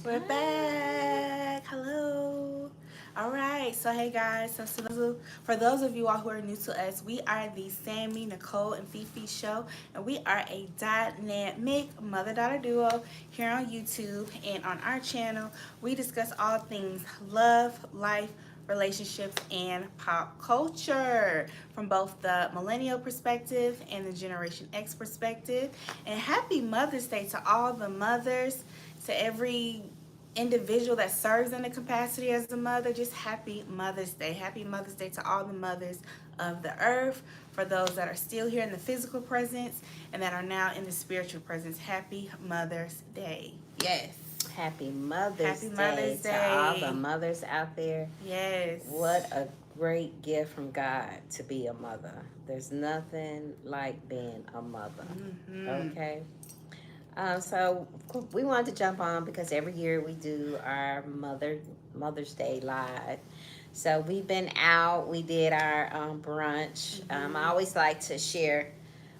We're back. Hello. All right. So, hey guys. For those of you all who are new to us, we are the Sammy, Nicole, and Fifi Show, and we are a dynamic mother-daughter duo here on YouTube. And on our channel, we discuss all things love, life, relationships, and pop culture from both the millennial perspective and the Generation X perspective. And happy Mother's Day to all the mothers, to every individual that serves in the capacity as a mother. Just happy Mother's Day. Happy Mother's Day to all the mothers of the earth. For those that are still here in the physical presence and that are now in the spiritual presence, happy Mother's Day. Yes. Happy Mother's Happy Mother's Day to all Day. the mothers out there. Yes. What a great gift from God to be a mother. There's nothing like being a mother. Okay? So we wanted to jump on because every year we do our Mother's Day live. So we've been out. We did our brunch. I always like to share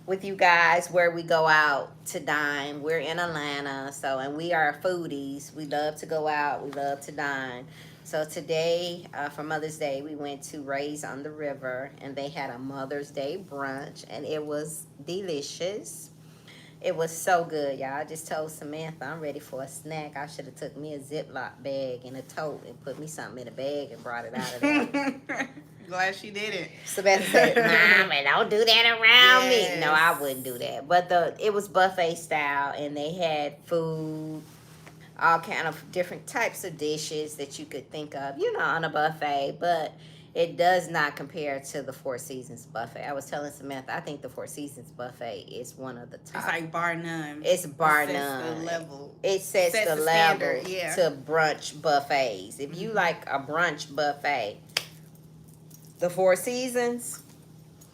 with you guys where we go out to dine. We're in Atlanta, and we are foodies. We love to go out. We love to dine. So today, for Mother's Day, we went to Rays on the River, and they had a Mother's Day brunch, and it was delicious. It was so good, y'all. I just told Samantha I'm ready for a snack. I should have took me a Ziploc bag and a tote and put me something in a bag and brought it out of there. Glad she did it. Samantha said, "Mama, don't do that around me." No, I wouldn't do that. But it was buffet style, and they had food, all kind of different types of dishes that you could think of, on a buffet. But it does not compare to the Four Seasons buffet. I was telling Samantha, I think the Four Seasons buffet is one of the top. It's like bar none. It's bar none. It sets the level to brunch buffets. If you like a brunch buffet, the Four Seasons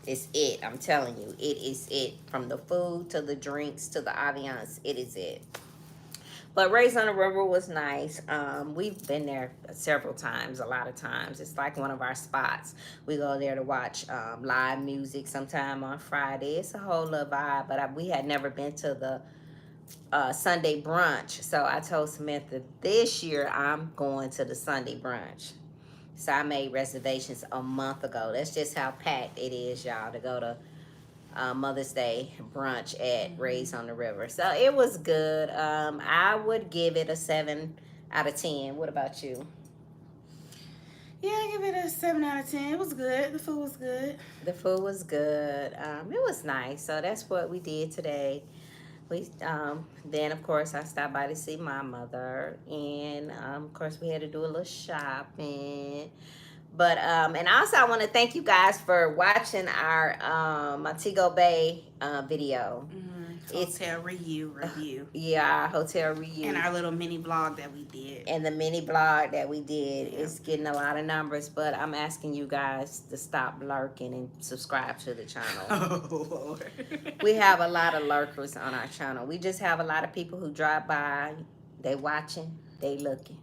is it. I'm telling you, it is it. From the food to the drinks to the ambiance, it is it. But Rays on the River was nice. We've been there several times, a lot of times. It's like one of our spots. We go there to watch live music sometime on Friday. It's a whole little vibe, but we had never been to the Sunday brunch. So I told Samantha, this year I'm going to the Sunday brunch. So I made reservations a month ago. That's just how packed it is, y'all, to go to Mother's Day brunch at Rays on the River. So it was good. I would give it a 7 out of 10. What about you? Yeah, I give it a 7 out of 10. It was good. The food was good. The food was good. It was nice. So that's what we did today. We then of course I stopped by to see my mother, and of course we had to do a little shopping. But and also I want to thank you guys for watching our Montego Bay video. Hotel review. Yeah, our hotel review. And our little mini blog that we did. And the mini blog that we did is getting a lot of numbers, but I'm asking you guys to stop lurking and subscribe to the channel. Oh, Lord. We have a lot of lurkers on our channel. We just have a lot of people who drive by, they watching, they looking,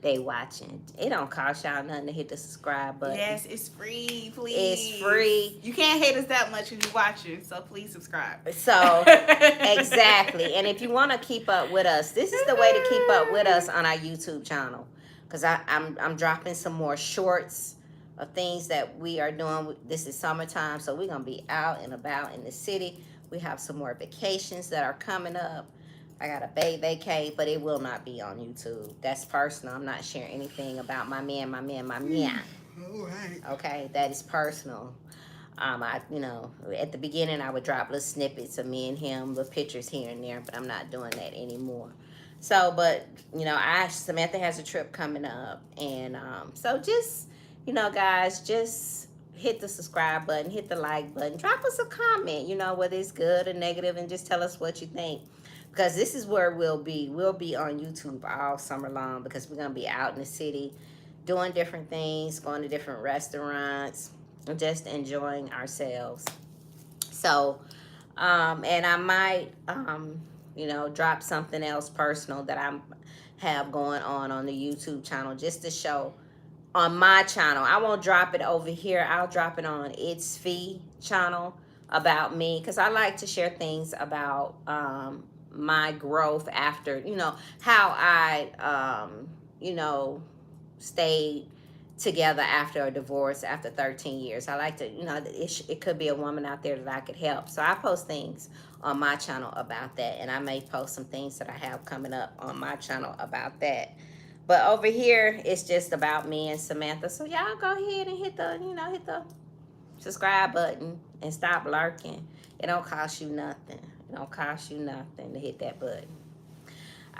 they watching. It don't cost y'all nothing to hit the subscribe button. Yes, it's free, please. It's free. You can't hate us that much if you're watching, so please subscribe. So, exactly. And if you want to keep up with us, this is the way to keep up with us on our YouTube channel. Because I'm dropping some more shorts of things that we are doing. This is summertime, so we're going to be out and about in the city. We have some more vacations that are coming up. I got a bay vacay, but it will not be on YouTube. That's personal. I'm not sharing anything about my man. All right. Okay, that is personal. At the beginning I would drop little snippets of me and him, little pictures here and there, but I'm not doing that anymore. So, but Samantha has a trip coming up, and so just guys, just hit the subscribe button, hit the like button, drop us a comment, whether it's good or negative, and just tell us what you think. Because this is where we'll be. We'll be on YouTube all summer long because we're going to be out in the city doing different things, going to different restaurants, and just enjoying ourselves. So, and I might, drop something else personal that I have going on the YouTube channel just to show on my channel. I won't drop it over here. I'll drop it on It's Fee channel about me because I like to share things about my growth after, how I, stayed together after a divorce after 13 years. I like to, it could be a woman out there that I could help. So I post things on my channel about that, and I may post some things that I have coming up on my channel about that. But over here, it's just about me and Samantha. So y'all go ahead and hit the subscribe button and stop lurking. It don't cost you nothing. It don't cost you nothing to hit that button.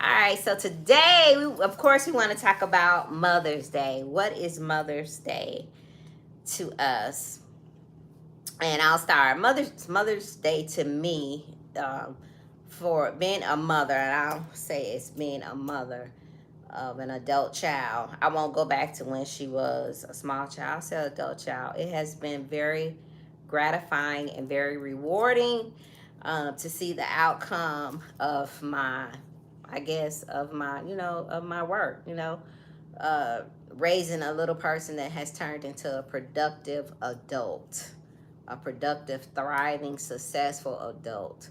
All right, so today, of course, we want to talk about Mother's Day. What is Mother's Day to us? And I'll start. Mother's Day to me, for being a mother, and I'll say it's being a mother of an adult child. I won't go back to when she was a small child. I'll say adult child. It has been very gratifying and very rewarding to see the outcome of my work, raising a little person that has turned into a productive adult, a productive, thriving, successful adult.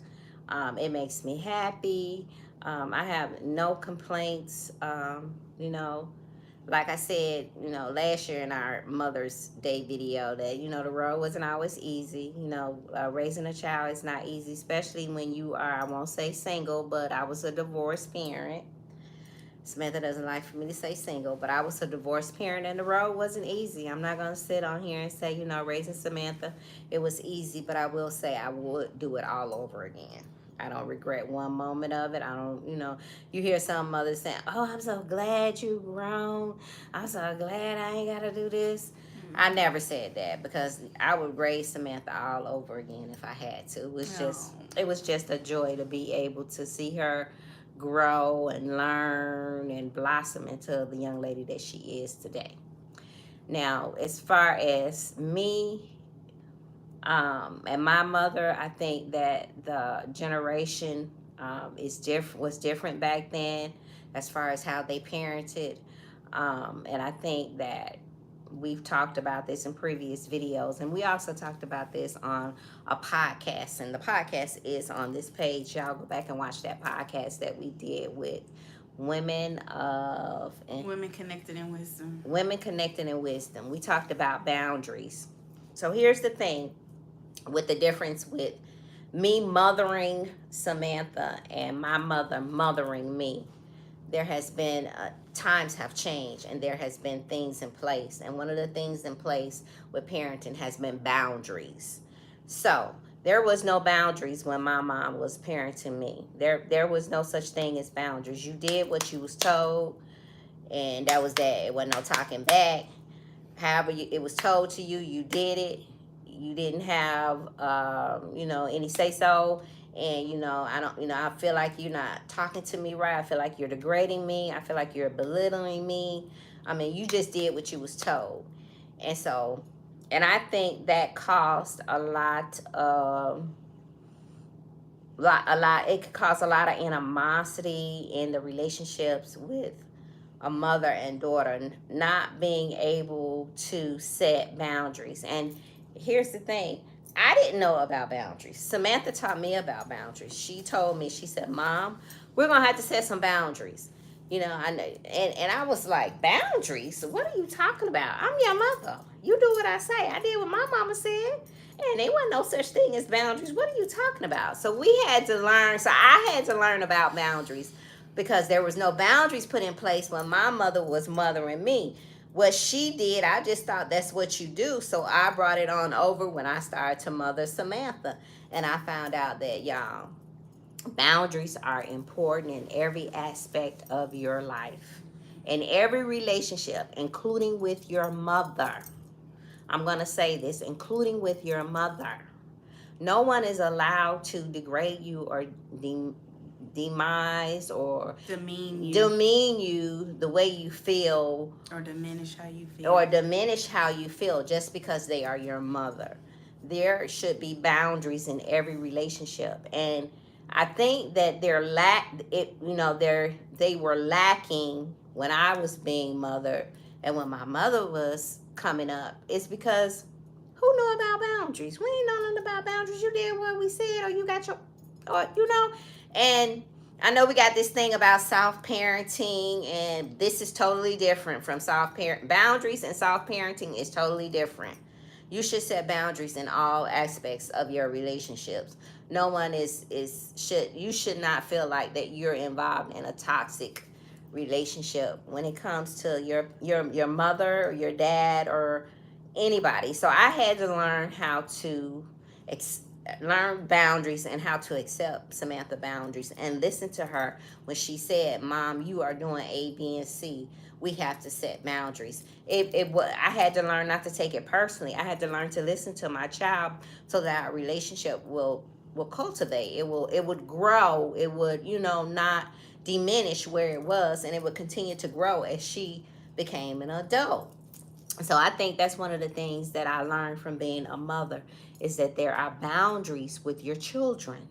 It makes me happy. I have no complaints. Like I said, last year in our Mother's Day video that, the road wasn't always easy. Raising a child is not easy, especially when you are, I won't say single, but I was a divorced parent. Samantha doesn't like for me to say single, but I was a divorced parent and the road wasn't easy. I'm not going to sit on here and say, raising Samantha, it was easy, but I will say I would do it all over again. I don't regret one moment of it. I don't, you hear some mothers saying, oh, I'm so glad you grown. I'm so glad I ain't got to do this. Mm-hmm. I never said that because I would raise Samantha all over again if I had to. It was just a joy to be able to see her grow and learn and blossom into the young lady that she is today. Now, as far as me, and my mother, I think that the generation was different back then as far as how they parented. And I think that we've talked about this in previous videos, and we also talked about this on a podcast, and the podcast is on this page. Y'all go back and watch that podcast that we did with Women Connected in Wisdom. Women Connected in Wisdom. We talked about boundaries. So here's the thing. With the difference with me mothering Samantha and my mother mothering me, there has been times have changed and there has been things in place. And one of the things in place with parenting has been boundaries. So there was no boundaries when my mom was parenting me. There was no such thing as boundaries. You did what you was told, and that was that. It wasn't no talking back. However it was told to you, you did it. You didn't have, any say-so. And, I feel like you're not talking to me right. I feel like you're degrading me. I feel like you're belittling me. I mean, you just did what you was told. And so, and I think that caused it could cause a lot of animosity in the relationships with a mother and daughter, not being able to set boundaries. And here's the thing. I didn't know about boundaries. Samantha taught me about boundaries. She told me, she said, Mom, we're going to have to set some boundaries. And I was like, boundaries? What are you talking about? I'm your mother. You do what I say. I did what my mama said. And there wasn't no such thing as boundaries. What are you talking about? So we had to learn. So I had to learn about boundaries because there was no boundaries put in place when my mother was mothering me. What she did, I just thought that's what you do. So I brought it on over when I started to mother Samantha. And I found out that, y'all, boundaries are important in every aspect of your life. In every relationship, including with your mother. I'm going to say this, including with your mother. No one is allowed to degrade you or demise or demean you the way you feel, or diminish how you feel just because they are your mother. There should be boundaries in every relationship, and I think that they were lacking when I was being mothered and when my mother was coming up. It's because who knew about boundaries? We ain't know nothing about boundaries. You did what we said, or you got your, And I know we got this thing about soft parenting, and this is totally different from soft parent. Boundaries and soft parenting is totally different. You should set boundaries in all aspects of your relationships. No one should not feel like that you're involved in a toxic relationship when it comes to your mother or your dad or anybody. So I had to learn how to learn boundaries and how to accept Samantha boundaries and listen to her when she said, "Mom, you are doing A, B, and C. We have to set boundaries." I had to learn not to take it personally. I had to learn to listen to my child so that our relationship will cultivate. It would grow. It would, not diminish where it was, and it would continue to grow as she became an adult. So I think that's one of the things that I learned from being a mother is that there are boundaries with your children.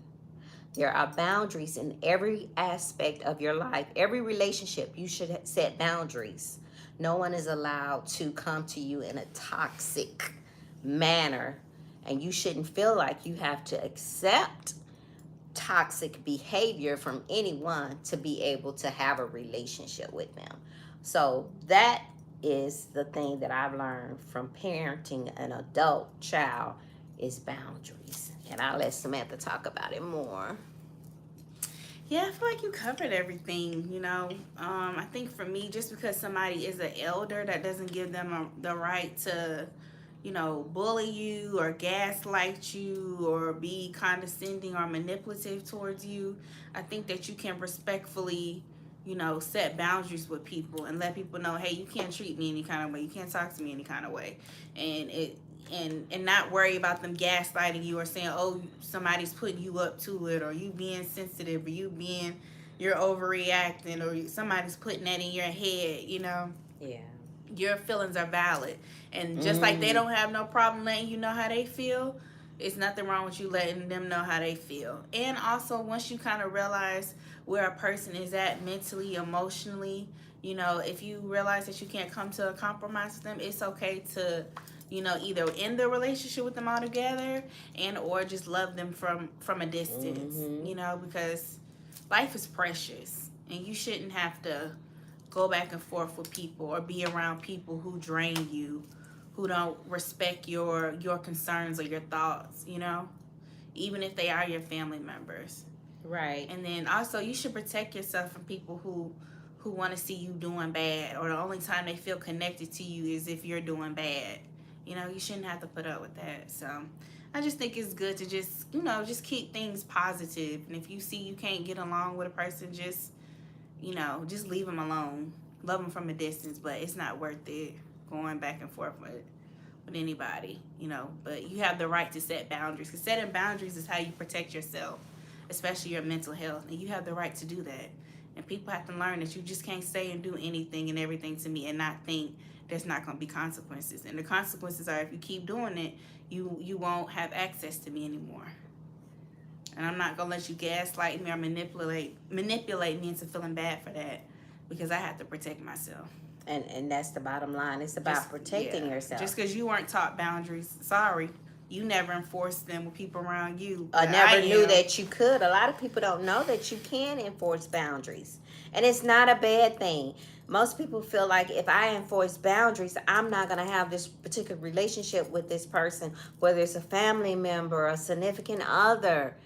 There are boundaries in every aspect of your life. Every relationship, you should set boundaries. No one is allowed to come to you in a toxic manner, and you shouldn't feel like you have to accept toxic behavior from anyone to be able to have a relationship with them. So that is the thing that I've learned from parenting an adult child is boundaries. And I'll let Samantha talk about it more. Yeah, I feel like you covered everything, I think for me, just because somebody is an elder, that doesn't give them the right to, bully you or gaslight you or be condescending or manipulative towards you. I think that you can respectfully, set boundaries with people and let people know, hey, you can't treat me any kind of way. You can't talk to me any kind of way. And not worry about them gaslighting you or saying, oh, somebody's putting you up to it, or you being sensitive, or you're overreacting, or somebody's putting that in your head. Yeah. Your feelings are valid, and just like they don't have no problem letting you know how they feel, it's nothing wrong with you letting them know how they feel. And also, once you kind of realize where a person is at mentally, emotionally, if you realize that you can't come to a compromise with them, it's okay to either end the relationship with them altogether and or just love them from a distance, because life is precious and you shouldn't have to go back and forth with people or be around people who drain you, who don't respect your concerns or your thoughts, even if they are your family members. Right. And then also you should protect yourself from people who want to see you doing bad, or the only time they feel connected to you is if you're doing bad. You shouldn't have to put up with that. So I just think it's good to just keep things positive. And if you see you can't get along with a person, just leave them alone. Love them from a distance, but it's not worth it going back and forth with anybody, But you have the right to set boundaries, because setting boundaries is how you protect yourself, especially your mental health. And you have the right to do that. And people have to learn that you just can't say and do anything and everything to me and not think there's not going to be consequences. And the consequences are, if you keep doing it, you won't have access to me anymore. And I'm not going to let you gaslight me or manipulate me into feeling bad for that, because I have to protect myself. And that's the bottom line. It's about protecting yourself. Just because you weren't taught boundaries, sorry. You never enforced them with people around you. I never knew that you could. A lot of people don't know that you can enforce boundaries. And it's not a bad thing. Most people feel like if I enforce boundaries, I'm not going to have this particular relationship with this person, whether it's a family member, a significant other.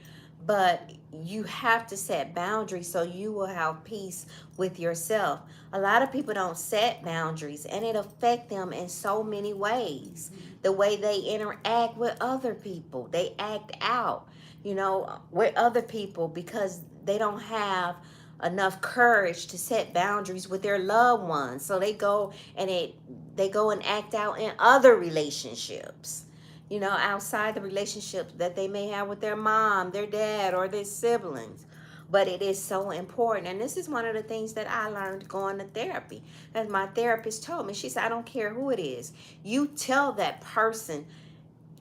But you have to set boundaries so you will have peace with yourself. A lot of people don't set boundaries, and it affects them in so many ways. The way they interact with other people, they act out, with other people because they don't have enough courage to set boundaries with their loved ones. So they go and act out in other relationships, outside the relationships that they may have with their mom, their dad, or their siblings. But it is so important. And this is one of the things that I learned going to therapy. As my therapist told me, she said, I don't care who it is. You tell that person,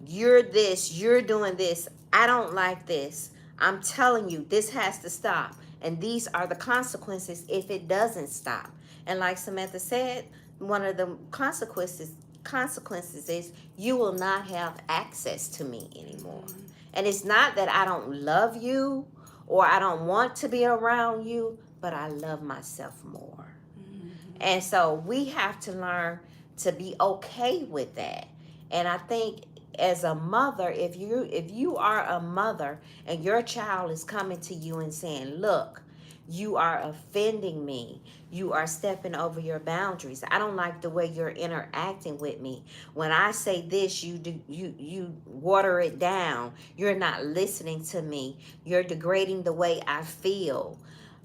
you're this, you're doing this. I don't like this. I'm telling you, this has to stop. And these are the consequences if it doesn't stop. And like Samantha said, one of the consequences is you will not have access to me anymore. And it's not that I don't love you or I don't want to be around you, but I love myself more. And so we have to learn to be okay with that. And I think as a mother, if you are a mother and your child is coming to you and saying, look, you are offending me, you are stepping over your boundaries, I don't like the way you're interacting with me, when I say this, you water it down, you're not listening to me, you're degrading the way I feel,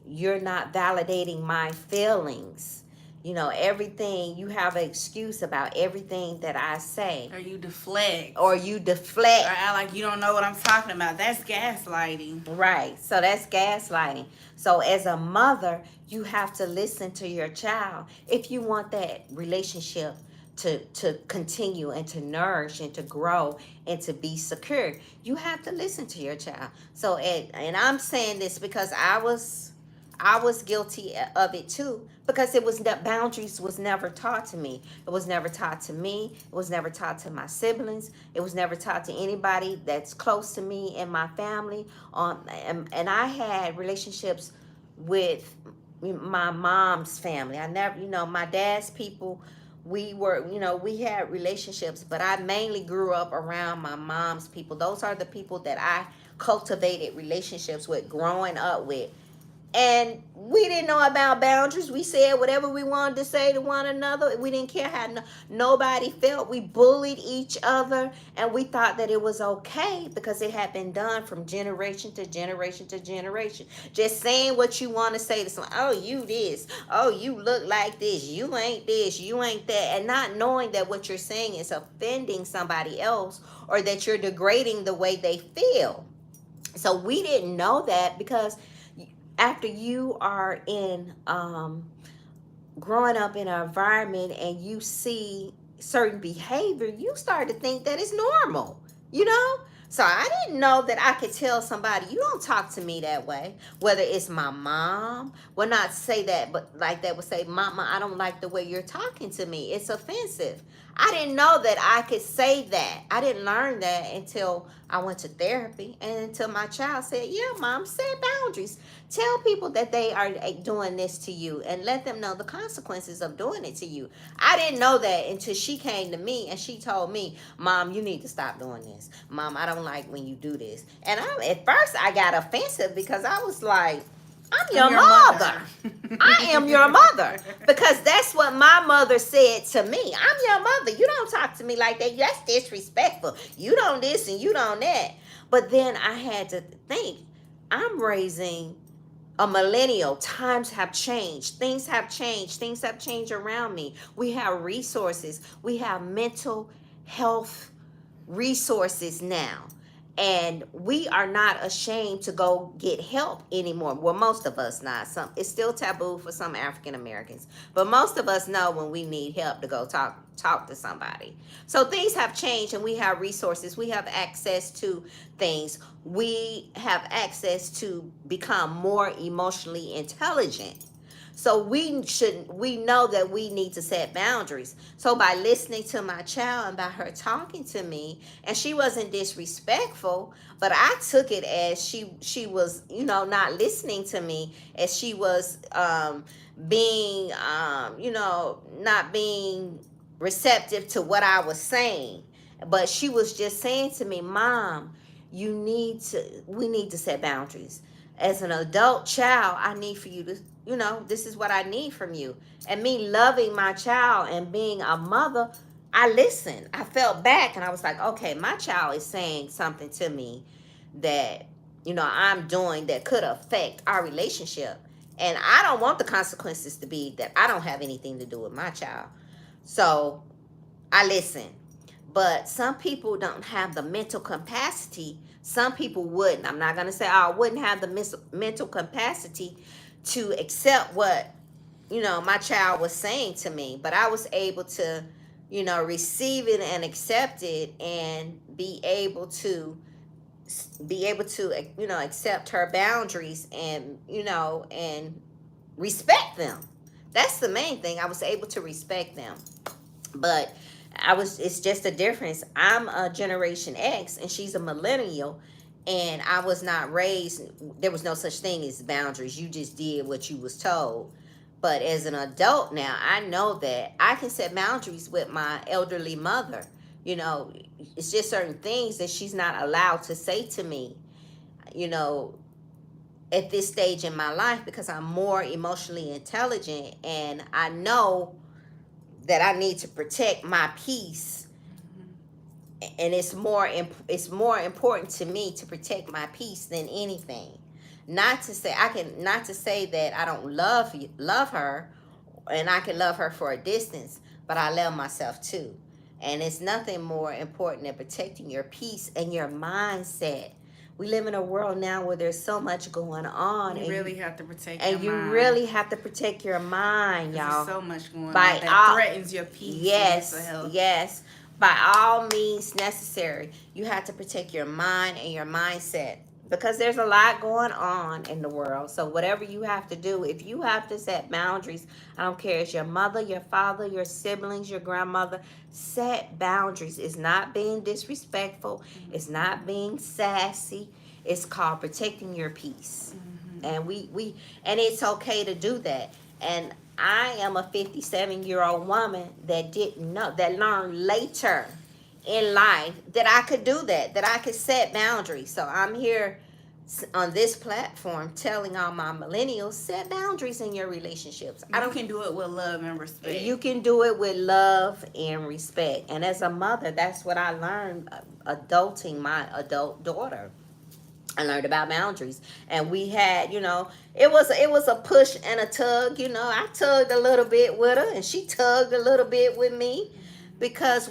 you're not validating my feelings. You know, everything, you have an excuse about everything that I say. Or you deflect. Or act like you don't know what I'm talking about. That's gaslighting. Right. So that's gaslighting. So as a mother, you have to listen to your child if you want that relationship to continue and to nourish and to grow and to be secure. You have to listen to your child. So, and I'm saying this because I was guilty of it too, because it was that boundaries was never taught to me. It was never taught to me. It was never taught to my siblings. It was never taught to anybody that's close to me in my family. And I had relationships with my mom's family. I never, my dad's people, we had relationships, but I mainly grew up around my mom's people. Those are the people that I cultivated relationships with, growing up with. And we didn't know about boundaries. We said whatever we wanted to say to one another. We didn't care how nobody felt. We bullied each other, and we thought that it was okay because it had been done from generation to generation to generation. Just saying what you want to say to someone. Oh, you this. Oh, you look like this. You ain't this. You ain't that. And not knowing that what you're saying is offending somebody else, or that you're degrading the way they feel. So we didn't know that, because after you are in growing up in an environment and you see certain behavior, you start to think that it's normal, So I didn't know that I could tell somebody, you don't talk to me that way. Whether it's my mom, well, not say that, but like that would say, Mama, I don't like the way you're talking to me. It's offensive. I didn't know that I could say that. I didn't learn that until I went to therapy, and until my child said, yeah, Mom, set boundaries. Tell people that they are doing this to you, and let them know the consequences of doing it to you. I didn't know that until she came to me and she told me, Mom, you need to stop doing this. Mom, I don't like when you do this. And at first I got offensive, because I was like, I'm your mother. I am your mother. Because that's what my mother said to me. I'm your mother. You don't talk to me like that. That's disrespectful. You don't this and you don't that. But then I had to think, I'm raising a millennial. Times have changed. Things have changed. Things have changed around me. We have resources. We have mental health resources now. And we are not ashamed to go get help anymore. Well, most of us not. It's still taboo for some African Americans, but most of us know when we need help to go talk to somebody. So things have changed, and we have resources. We have access to things. We have access to become more emotionally intelligent. So we know that we need to set boundaries. So by listening to my child and by her talking to me, and she wasn't disrespectful, but I took it as she was, not listening to me, as she was being, not being receptive to what I was saying. But she was just saying to me, Mom, we need to set boundaries. As an adult child, I need for you to, this is what I need from you. And me loving my child and being a mother, I listened. I felt back, and I was like, okay, my child is saying something to me that, I'm doing that could affect our relationship. And I don't want the consequences to be that I don't have anything to do with my child. So I listen. But some people don't have the mental capacity. Some people wouldn't. I'm not going to say I wouldn't have the mental capacity to accept what, my child was saying to me. But I was able to, receive it and accept it, and be able to accept her boundaries, and, and respect them. That's the main thing. I was able to respect them. But it's just a difference. I'm a Generation X and she's a millennial, And I was not raised, there was no such thing as boundaries. You just did what you was told. But as an adult now, I know that I can set boundaries with my elderly mother. You know, it's just certain things that she's not allowed to say to me, you know, at this stage in my life, because I'm more emotionally intelligent and I know that I need to protect my peace. And it's more important to me to protect my peace than anything. Not to say that I don't love her, and I can love her for a distance, but I love myself too. And it's nothing more important than protecting your peace and your mindset. We live in a world now where there's so much going on. You really have to protect your mind. And you really have to protect your mind, y'all. There's so much going on that threatens your peace and mental health. Yes. By all means necessary, you have to protect your mind and your mindset, because there's a lot going on in the world. So whatever you have to do, if you have to set boundaries, I don't care, it's your mother, your father, your siblings, your grandmother, set boundaries. It's not being disrespectful. Mm-hmm. It's not being sassy. It's called protecting your peace. Mm-hmm. And it's okay to do that. And I am a 57-year-old woman that didn't know, that learned later in life that I could do that I could set boundaries. So I'm here on this platform telling all my millennials, set boundaries in your relationships. You can do it with love and respect. You can do it with love and respect. And as a mother, that's what I learned adulting my adult daughter. I learned about boundaries, and we had, you know, it was a push and a tug. You know, I tugged a little bit with her, and she tugged a little bit with me, because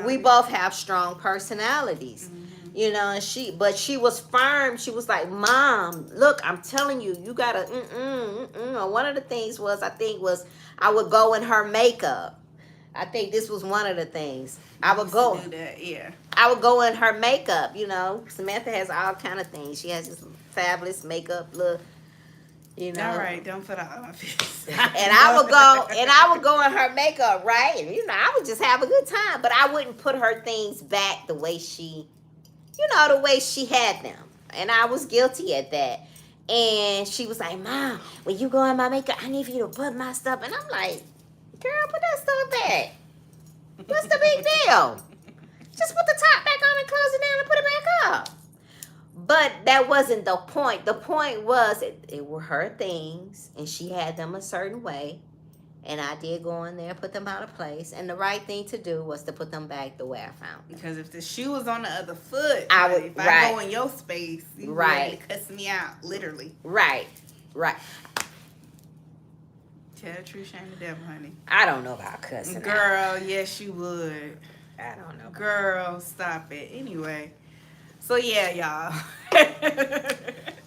we both have strong personalities. Mm-hmm. You know, and she was firm. She was like, "Mom, look, I'm telling you, you gotta." One of the things was I would go in her makeup. I think this was one of the things. I would go in her makeup, you know. Samantha has all kind of things. She has this fabulous makeup look, you know. All right, don't put out my face. And I would go in her makeup, right? And, you know, I would just have a good time. But I wouldn't put her things back the way she had them. And I was guilty at that. And she was like, "Mom, when you go in my makeup, I need for you to put my stuff." And I'm like, "Girl, put that stuff back. What's the big deal? Just put the top back on and close it down and put it back up." But that wasn't the point. The point was it were her things, and she had them a certain way. And I did go in there and put them out of place. And the right thing to do was to put them back the way I found them. Because if the shoe was on the other foot, if I go in your space, you ready to cuss me out, literally. Right. Tell the truth, shame the devil, honey. I don't know about cussing. Girl, yes, you would. I don't know. Girl, stop it. Anyway. So, yeah, y'all.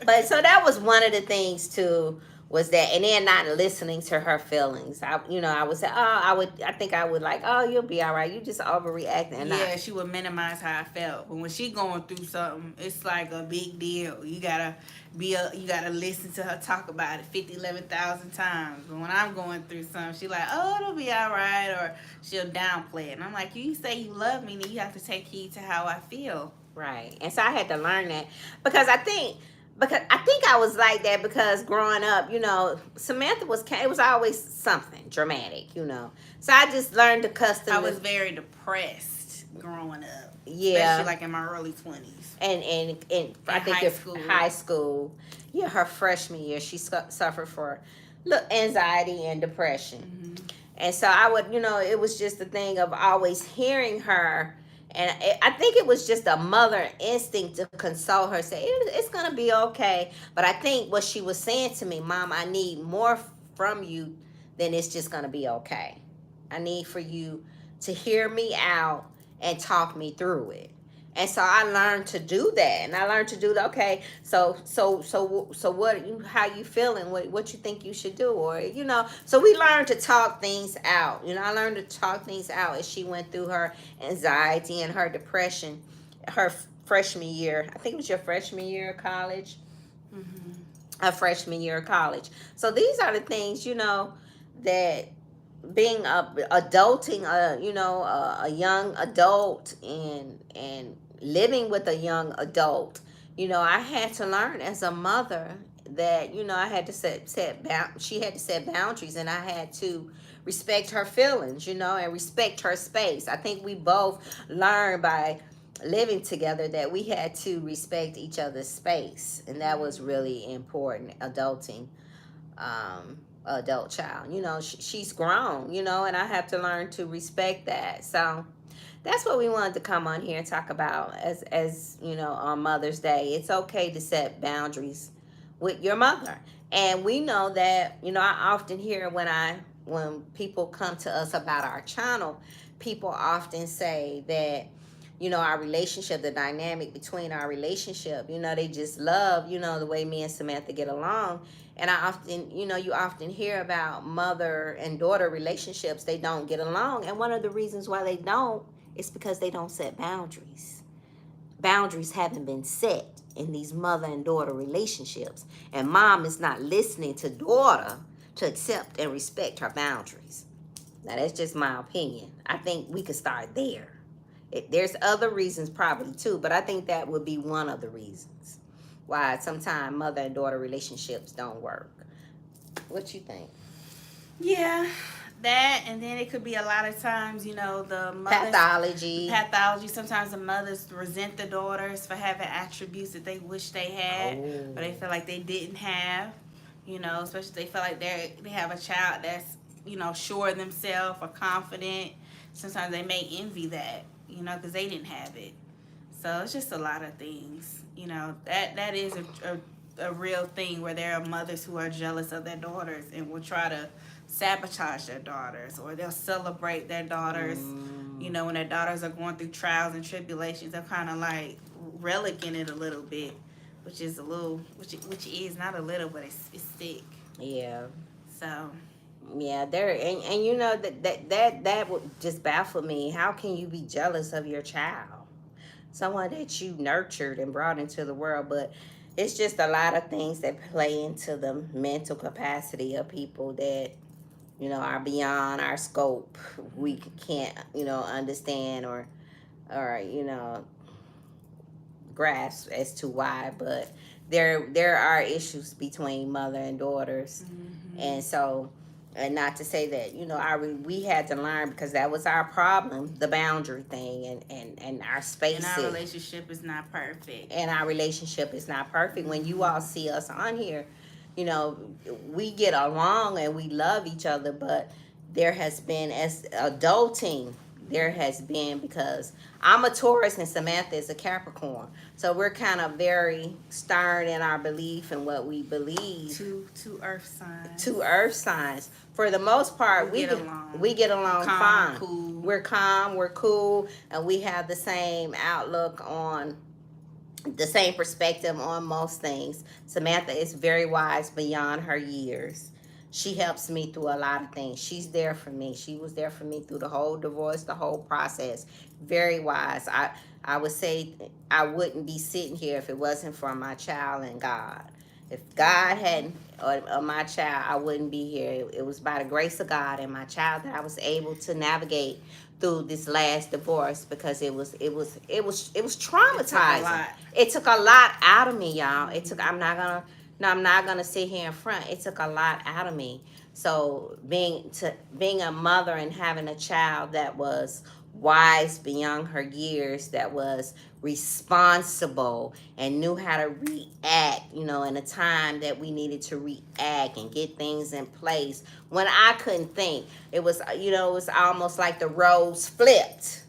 But so that was one of the things, too, was that, and then not listening to her feelings. I would say, I think I would like, "Oh, you'll be all right. You just overreacting." She would minimize how I felt. But when she going through something, it's like a big deal. You gotta listen to her talk about it 11,000 times. But when I'm going through something, she like, "Oh, it'll be all right," or she'll downplay it. And I'm like, you say you love me, then you have to take heed to how I feel. Right. And so I had to learn that, because I think I was like that, because growing up, you know, Samantha it was always something dramatic, you know. So I just learned to custom. I was very depressed growing up. Yeah. Especially like in my early 20s. And I think high school. Yeah, her freshman year, she suffered for anxiety and depression. Mm-hmm. And so I would, you know, it was just the thing of always hearing her. And I think it was just a mother instinct to console her, say, it's going to be okay. But I think what she was saying to me, "Mom, I need more from you than it's just going to be okay. I need for you to hear me out and talk me through it." And so I learned to do that. And I learned to do that. Okay, so what? How you feeling? What you think you should do? Or, you know, so we learned to talk things out. You know, I learned to talk things out as she went through her anxiety and her depression. Her freshman year, I think it was your freshman year of college. Mm-hmm. A freshman year of college. So these are the things, you know, that being adulting, a young adult and living with a young adult, you know, I had to learn as a mother that, you know, I had to she had to set boundaries, and I had to respect her feelings, you know, and respect her space. I think we both learned by living together that we had to respect each other's space, and that was really important. Adult child, you know, she's grown, you know, and I have to learn to respect that. So that's what we wanted to come on here and talk about as you know, on Mother's Day. It's okay to set boundaries with your mother. And we know that, you know, I often hear when people come to us about our channel, people often say that, you know, our relationship, the dynamic between our relationship, you know, they just love, you know, the way me and Samantha get along. And I often, you know, you often hear about mother and daughter relationships, they don't get along. And one of the reasons why they don't is because they don't set boundaries. Boundaries haven't been set in these mother and daughter relationships. And mom is not listening to daughter to accept and respect her boundaries. Now, that's just my opinion. I think we could start there. There's other reasons probably too, but I think that would be one of the reasons why sometimes mother and daughter relationships don't work. What you think? Yeah, that, and then it could be a lot of times, you know, the mothers, pathology. Sometimes the mothers resent the daughters for having attributes that they wish they had, but they feel like they didn't have. You know, especially if they feel like they have a child that's, you know, sure of themselves or confident. Sometimes they may envy that, you know, because they didn't have it. So it's just a lot of things, you know, that is a real thing where there are mothers who are jealous of their daughters and will try to sabotage their daughters, or they'll celebrate their daughters. You know, when their daughters are going through trials and tribulations, they're kind of like relicking it a little bit, which is not a little, but it's sick. Yeah. So. Yeah, there and you know that would just baffle me. How can you be jealous of your child? Someone that you nurtured and brought into the world, but it's just a lot of things that play into the mental capacity of people that, you know, are beyond our scope. We can't, you know, understand or you know, grasp as to why, but there are issues between mother and daughters. And so, and not to say that, you know, we had to learn, because that was our problem, the boundary thing, and our space. And our relationship is not perfect. When you all see us on here, you know, we get along and we love each other, but there has been, as adulting, there has been, because I'm a Taurus and Samantha is a Capricorn. So we're kind of very stern in our belief and what we believe. Two earth signs. Two earth signs. For the most part, we get along fine. Cool. We're calm, we're cool, and we have the same outlook on, the same perspective on most things. Samantha is very wise beyond her years. She helps me through a lot of things. She's there for me. She was there for me through the whole divorce, the whole process. Very wise. I would say I wouldn't be sitting here if it wasn't for my child and God. If God hadn't, or my child, I wouldn't be here. It was by the grace of God and my child that I was able to navigate through this last divorce, because it was traumatizing. It took a lot out of me, y'all. I'm not gonna sit here in front. It took a lot out of me. So being a mother and having a child that was wise beyond her years, that was responsible and knew how to react, you know, in a time that we needed to react and get things in place when I couldn't think. It was, you know, it was almost like the roles flipped.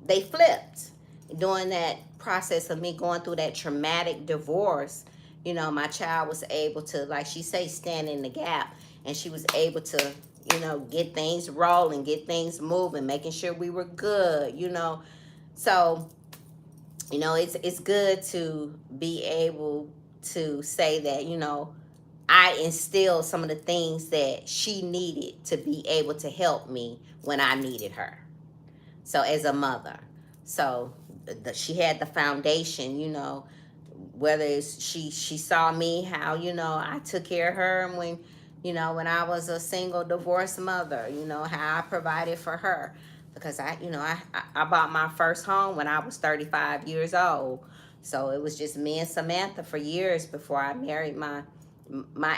They flipped during that process of me going through that traumatic divorce. You know, my child was able to, like she say, stand in the gap, and she was able to, you know, get things rolling, get things moving, making sure we were good, you know. So, you know, it's good to be able to say that, you know, I instilled some of the things that she needed to be able to help me when I needed her. So as a mother, so she had the foundation, you know, whether it's she saw me, how, you know, I took care of her, and when, you know, when I was a single divorced mother, you know, how I provided for her, because I bought my first home when I was 35 years old. So it was just me and Samantha for years before I married my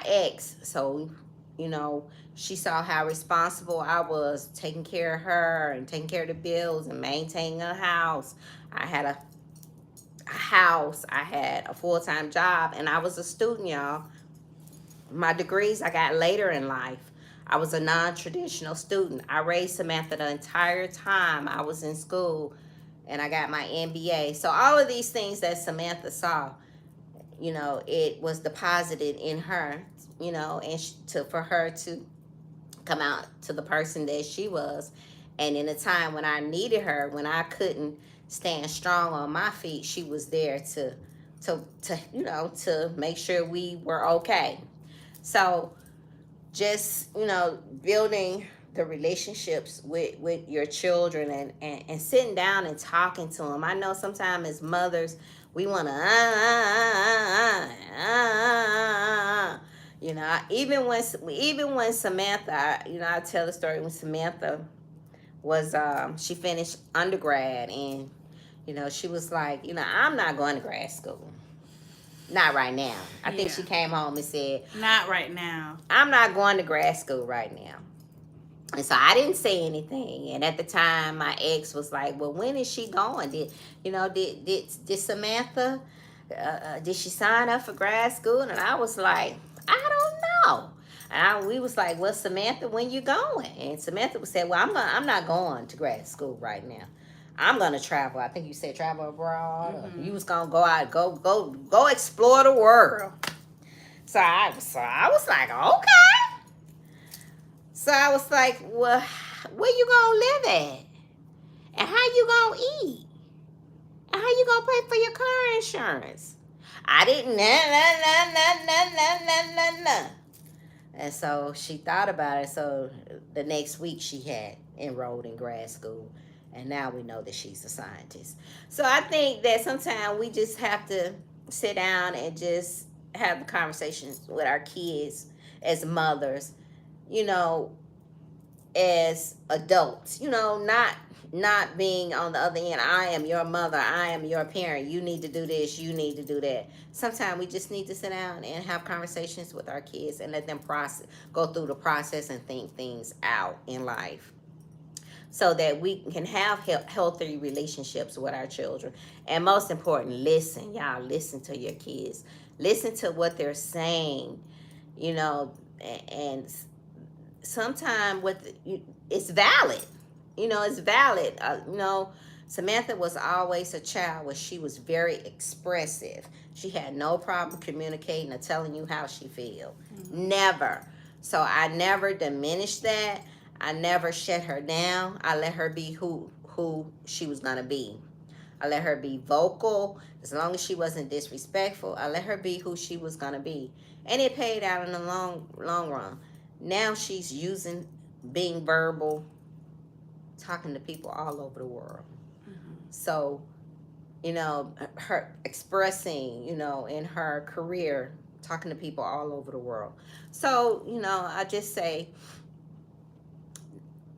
ex. So, you know, she saw how responsible I was taking care of her and taking care of the bills and maintaining a house. I had a house, I had a full-time job, and I was a student, y'all. My degrees I got later in life. I was a non-traditional student. I raised Samantha the entire time I was in school, and I got my MBA. So all of these things that Samantha saw, you know, it was deposited in her, you know, and for her to come out to the person that she was. And in a time when I needed her, when I couldn't stand strong on my feet, she was there to you know, to make sure we were okay. So just, you know, building the relationships with your children and sitting down and talking to them. I know sometimes as mothers, we want to, you know, even when Samantha, you know, I tell the story when Samantha was, she finished undergrad, and, you know, she was like, you know, I'm not going to grad school. Not right now. I think she came home and said, not right now. I'm not going to grad school right now. And so I didn't say anything. And at the time, my ex was like, well, when is she going? Did Samantha, did she sign up for grad school? And I was like, I don't know. And we was like, well, Samantha, when you going? And Samantha would say, well, I'm not going to grad school right now. I'm gonna travel. I think you said travel abroad. Mm-hmm. You was gonna go out, go explore the world. So I was like, okay. So I was like, well, where you gonna live at? And how you gonna eat? And how you gonna pay for your car insurance? I didn't nah. And so she thought about it. So the next week she had enrolled in grad school. And now we know that she's a scientist. So I think that sometimes we just have to sit down and just have a conversation with our kids as mothers, you know, as adults, you know, not being on the other end. I am your mother. I am your parent. You need to do this. You need to do that. Sometimes we just need to sit down and have conversations with our kids and let them go through the process and think things out in life, so that we can have healthy relationships with our children. And most important, listen, y'all. Listen to your kids. Listen to what they're saying, you know, and sometimes it's valid. You know, it's valid. You know, Samantha was always a child where she was very expressive. She had no problem communicating or telling you how she feel. Mm-hmm. Never. So I never diminished that. I never shut her down. I let her be who she was going to be. I let her be vocal. As long as she wasn't disrespectful, I let her be who she was going to be. And it paid out in the long run. Now she's using being verbal, talking to people all over the world. Mm-hmm. So, you know, her expressing, you know, in her career, talking to people all over the world. So, you know, I just say,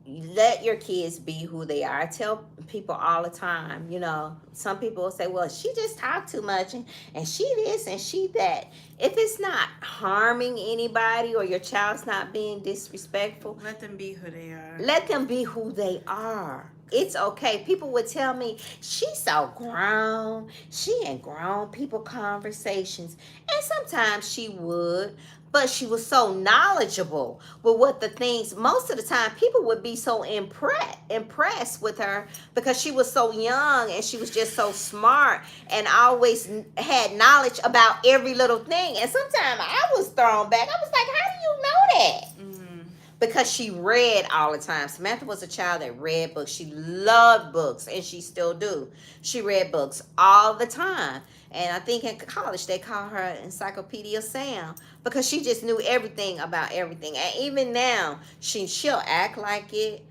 let your kids be who they are. I tell people all the time, you know, some people will say, well, she just talked too much and she this and she that. If it's not harming anybody or your child's not being disrespectful, let them be who they are. Let them be who they are. It's okay. People would tell me, she's so grown. She in grown people conversations. And sometimes she would, but she was so knowledgeable with what the things, most of the time people would be so impressed with her because she was so young and she was just so smart and always had knowledge about every little thing. And sometimes I was thrown back. I was like, how do you know that? Because she read all the time. Samantha was a child that read books. She loved books, and she still do. She read books all the time. And I think in college they call her Encyclopedia Sam because she just knew everything about everything. And even now, she'll act like it.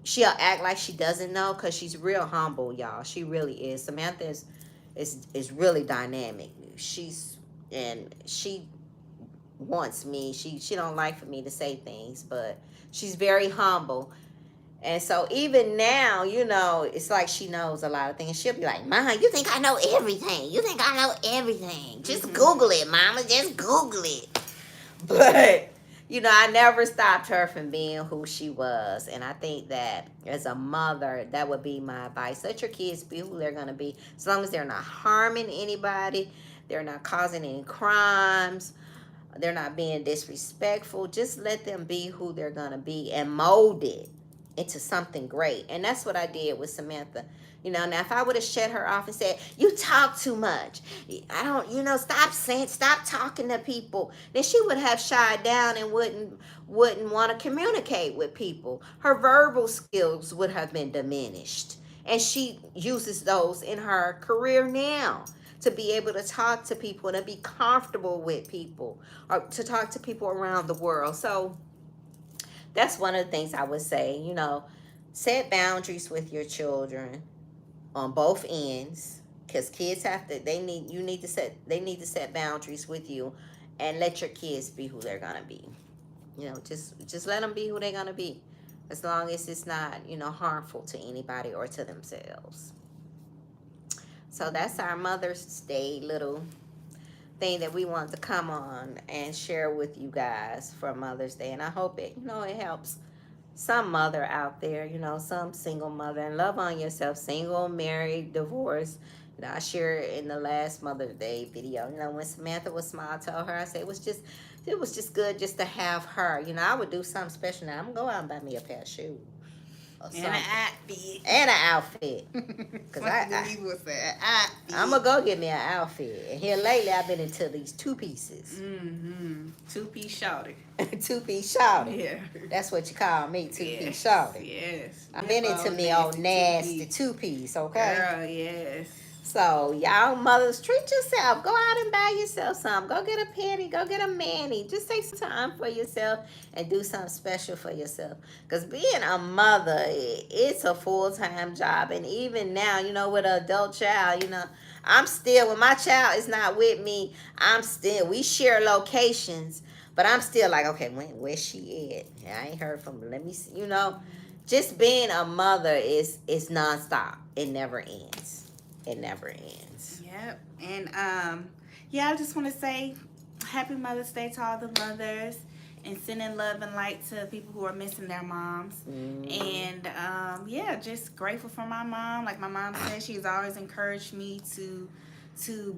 She'll act like she doesn't know because she's real humble, y'all. She really is. Samantha is really dynamic. She wants me. She don't like for me to say things, but she's very humble. And so even now, you know, it's like she knows a lot of things. She'll be like, Mama, you think I know everything? You think I know everything? Just Google it, Mama. Just Google it. But, you know, I never stopped her from being who she was. And I think that as a mother, that would be my advice. Let your kids be who they're going to be. As long as they're not harming anybody, they're not causing any crimes, they're not being disrespectful. Just let them be who they're going to be and mold it into something great. And that's what I did with Samantha. You know, now if I would have shut her off and said, you talk too much, I don't, you know, stop talking to people, then she would have shied down and wouldn't want to communicate with people. Her verbal skills would have been diminished. And she uses those in her career now, to be able to talk to people and to be comfortable with people, or to talk to people around the world. So that's one of the things I would say, you know, set boundaries with your children on both ends, because kids they need to set boundaries with you, and let your kids be who they're going to be. You know, just let them be who they're going to be, as long as it's not, you know, harmful to anybody or to themselves. So that's our Mother's Day little thing that we wanted to come on and share with you guys for Mother's Day. And I hope it, you know, it helps some mother out there, you know, some single mother. And love on yourself, single, married, divorced. You know, I shared in the last Mother's Day video, you know, when Samantha was small, I told her, I said, it was just good just to have her. You know, I would do something special now. I'm going to go out and buy me a pair of shoes. And an outfit. And an outfit. Because I'm going to go get me an outfit. And here lately, I've been into these two-pieces. Mm-hmm. Two-piece shawty. Two-piece shawty. Yeah. That's what you call me, two-piece shawty. Yes. I've been into me old nasty two-piece, okay? Girl, yes. So, y'all mothers, treat yourself. Go out and buy yourself something. Go get a panty. Go get a mani. Just take some time for yourself and do something special for yourself. Because being a mother, it's a full-time job. And even now, you know, with an adult child, you know, I'm still, when my child is not with me, we share locations. But I'm still like, okay, where's she at? I ain't heard from her. Let me see. You know, just being a mother is nonstop. It never ends. It never ends. Yep. And yeah, I just want to say happy Mother's Day to all the mothers, and sending love and light to people who are missing their moms. And yeah, just grateful for my mom. Like my mom said, she's always encouraged me to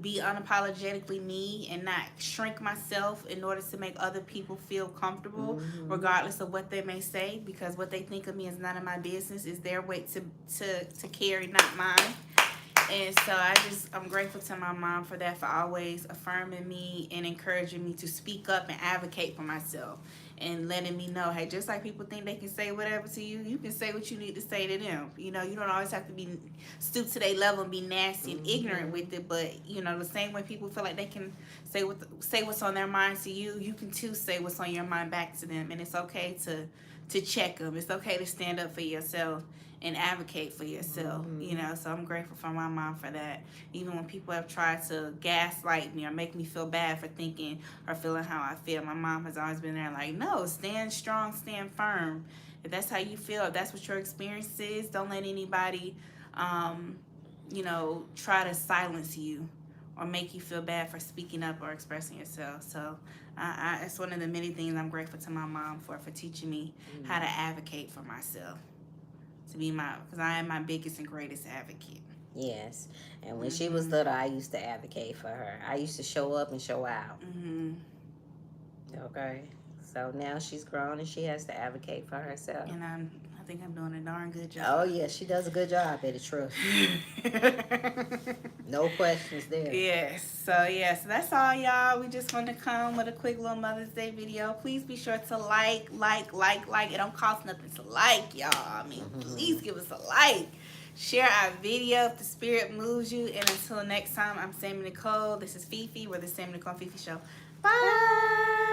be unapologetically me and not shrink myself in order to make other people feel comfortable, regardless of what they may say, because what they think of me is none of my business. It's their weight to carry, not mine. And so I'm grateful to my mom for that, for always affirming me and encouraging me to speak up and advocate for myself, and letting me know, hey, just like people think they can say whatever to you, you can say what you need to say to them. You know, you don't always have to be stoop to their level and be nasty and ignorant with it. But you know, the same way people feel like they can say what's on their mind to you, you can too say what's on your mind back to them. And it's okay to check them. It's okay to stand up for yourself and advocate for yourself, you know. So I'm grateful for my mom for that. Even when people have tried to gaslight me or make me feel bad for thinking or feeling how I feel, my mom has always been there like, no, stand strong, stand firm. If that's how you feel, if that's what your experience is, don't let anybody, you know, try to silence you or make you feel bad for speaking up or expressing yourself. So it's one of the many things I'm grateful to my mom for teaching me how to advocate for myself. To be because I am my biggest and greatest advocate. Yes. And when she was little, I used to advocate for her. I used to show up and show out. Okay. So now she's grown and she has to advocate for herself. And I think I'm doing a darn good job. Oh, yeah. She does a good job at it, trust. No questions there. Yes. So that's all, y'all. We just want to come with a quick little Mother's Day video. Please be sure to like. It don't cost nothing to like, y'all. I mean, please give us a like. Share our video if the spirit moves you. And until next time, I'm Sammy Nicole. This is Fifi. We're the Sammy Nicole and Fifi Show. Bye.